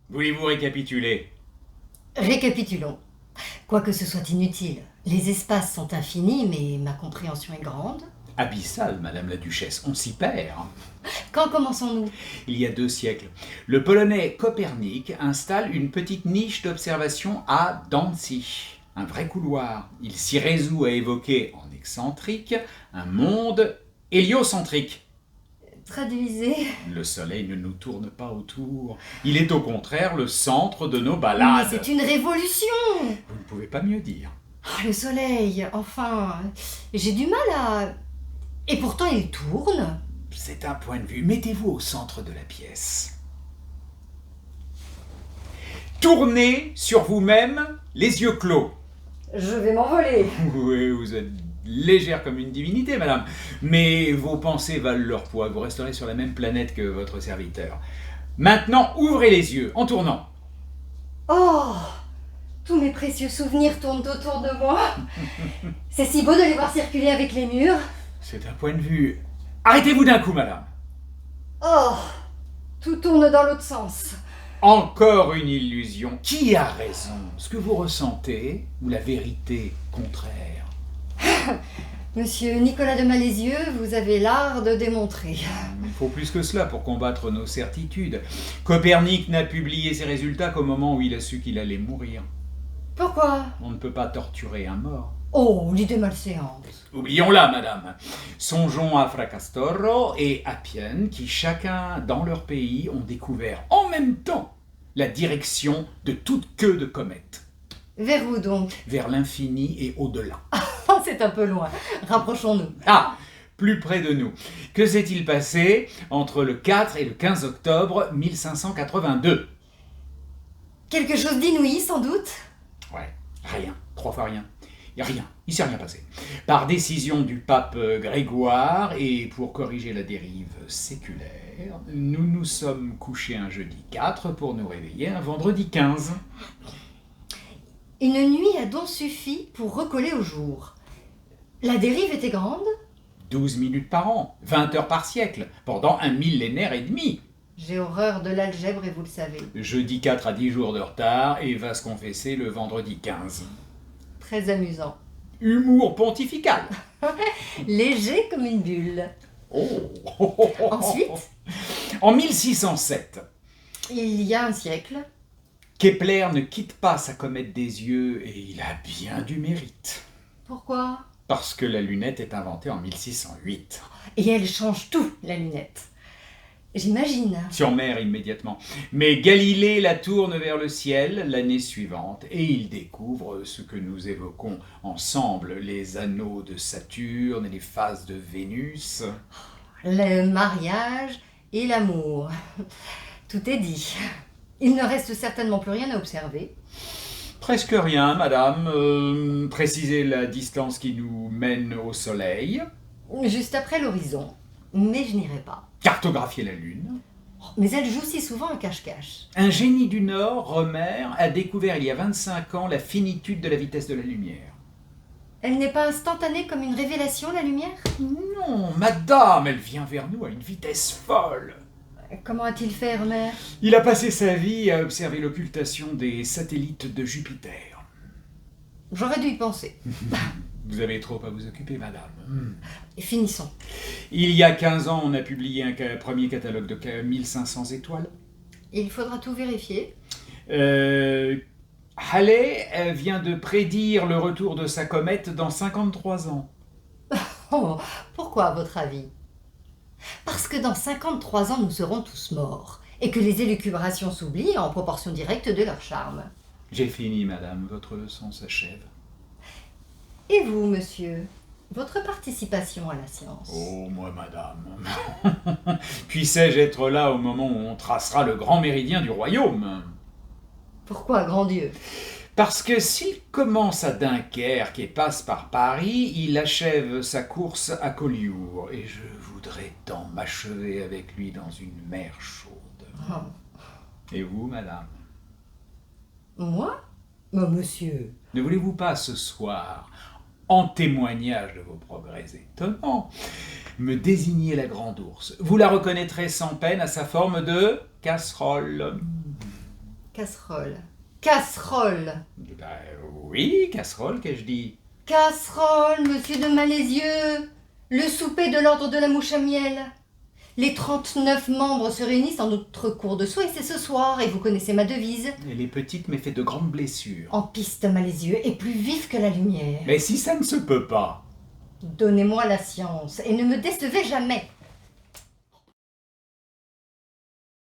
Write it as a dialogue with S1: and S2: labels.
S1: Voulez-vous récapituler?
S2: Récapitulons. Quoique ce soit inutile, les espaces sont infinis, mais ma compréhension est grande.
S1: Abyssal, Madame la Duchesse, on s'y perd.
S2: Quand commençons-nous?
S1: Il y a 2 siècles, le Polonais Copernic installe une petite niche d'observation à Danzig, un vrai couloir. Il s'y résout à évoquer, en excentrique, un monde héliocentrique.
S2: Traduisez.
S1: Le soleil ne nous tourne pas autour. Il est au contraire le centre de nos
S2: Mais
S1: balades.
S2: c'est une révolution!
S1: Vous ne pouvez pas mieux dire.
S2: Ah, le soleil, enfin, j'ai du mal à... Et pourtant il tourne.
S1: C'est un point de vue. Mettez-vous au centre de la pièce. Tournez sur vous-même les yeux clos.
S2: Je vais m'envoler.
S1: Oui, vous êtes légère comme une divinité, madame. Mais vos pensées valent leur poids. Vous resterez sur la même planète que votre serviteur. Maintenant, ouvrez les yeux en tournant.
S2: Oh! Tous mes précieux souvenirs tournent autour de moi. C'est si beau de les voir circuler avec les murs.
S1: C'est un point de vue. Arrêtez-vous d'un coup, madame.
S2: Oh! Tout tourne dans l'autre sens.
S1: Encore une illusion. Qui a raison? Ce que vous ressentez ou la vérité contraire?
S2: Monsieur Nicolas de Malézieux, vous avez l'art de démontrer.
S1: Il faut plus que cela pour combattre nos certitudes. Copernic n'a publié ses résultats qu'au moment où il a su qu'il allait mourir.
S2: Pourquoi?
S1: On ne peut pas torturer un mort.
S2: Oh, l'idée malséante.
S1: Oublions-la, madame. Songeons à Fracastoro et Appian, qui chacun dans leur pays ont découvert en même temps la direction de toute queue de comète.
S2: Vers où donc?
S1: Vers l'infini et au-delà.
S2: Oh, c'est un peu loin. Rapprochons-nous.
S1: Ah, plus près de nous. Que s'est-il passé entre le 4 et le 15 octobre 1582?
S2: Quelque chose d'inouï, sans doute?
S1: Ouais, rien. 3 fois rien. Il n'y a rien. Il ne s'est rien passé. Par décision du pape Grégoire et pour corriger la dérive séculaire, nous nous sommes couchés un jeudi 4 pour nous réveiller un vendredi 15.
S2: Une nuit a donc suffi pour recoller au jour. La dérive était grande?
S1: 12 minutes par an, 20 heures par siècle, pendant un millénaire et demi.
S2: J'ai horreur de l'algèbre et vous le savez.
S1: Jeudi 4 a 10 jours de retard et va se confesser le vendredi 15.
S2: Très amusant.
S1: Humour pontifical.
S2: Léger comme une bulle.
S1: Oh.
S2: Ensuite,
S1: En 1607,
S2: il y a un siècle,
S1: Kepler ne quitte pas sa comète des yeux et il a bien du mérite.
S2: pourquoi?
S1: Parce que la lunette est inventée en 1608.
S2: Et elle change tout, la lunette. J'imagine.
S1: Sur mer immédiatement. Mais Galilée la tourne vers le ciel l'année suivante et il découvre ce que nous évoquons ensemble, les anneaux de Saturne et les phases de Vénus.
S2: Le mariage et l'amour. Tout est dit. Il ne reste certainement plus rien à observer.
S1: Presque rien, madame. Précisez la distance qui nous mène au soleil.
S2: Juste après l'horizon. Mais je n'irai pas.
S1: Cartographier la Lune.
S2: Mais elle joue si souvent un cache-cache.
S1: Un génie du Nord, Romer, a découvert il y a 25 ans la finitude de la vitesse de la lumière.
S2: Elle n'est pas instantanée comme une révélation, la lumière?
S1: Non, madame, elle vient vers nous à une vitesse folle.
S2: Comment a-t-il fait, Homer?
S1: Il a passé sa vie à observer l'occultation des satellites de Jupiter.
S2: J'aurais dû y penser.
S1: Vous avez trop à vous occuper, madame.
S2: Et finissons.
S1: Il y a 15 ans, on a publié un premier catalogue de 1500 étoiles.
S2: Il faudra tout vérifier.
S1: Halley vient de prédire le retour de sa comète dans 53 ans.
S2: Oh, pourquoi, à votre avis? Parce que dans 53 ans, nous serons tous morts, et que les élucubrations s'oublient en proportion directe de leur charme.
S1: J'ai fini, madame. Votre leçon s'achève.
S2: Et vous, monsieur? Votre participation à la science?
S1: Oh, moi, madame. Puissais-je être là au moment où on tracera le grand méridien du royaume?
S2: Pourquoi, grand Dieu?
S1: Parce que s'il commence à Dunkerque et passe par Paris, il achève sa course à Collioure. Et je voudrais tant m'achever avec lui dans une mer chaude.
S2: Oh.
S1: Et vous, madame?
S2: Moi? Oh, monsieur.
S1: Ne voulez-vous pas ce soir, en témoignage de vos progrès étonnants, me désigner la grande ours? Vous la reconnaîtrez sans peine à sa forme de casserole.
S2: Casserole. Casserole.
S1: Ben, oui, casserole, qu'ai-je dit?
S2: Casserole, monsieur de Malézieux. Le souper de l'ordre de la mouche à miel. Les 39 membres se réunissent en notre cour de soie et c'est ce soir, et vous connaissez ma devise.
S1: Elle est petite mais fait de grandes blessures.
S2: En piste, Malézieux, et plus vif que la lumière.
S1: Mais si ça ne se peut pas.
S2: Donnez-moi la science, et ne me décevez jamais.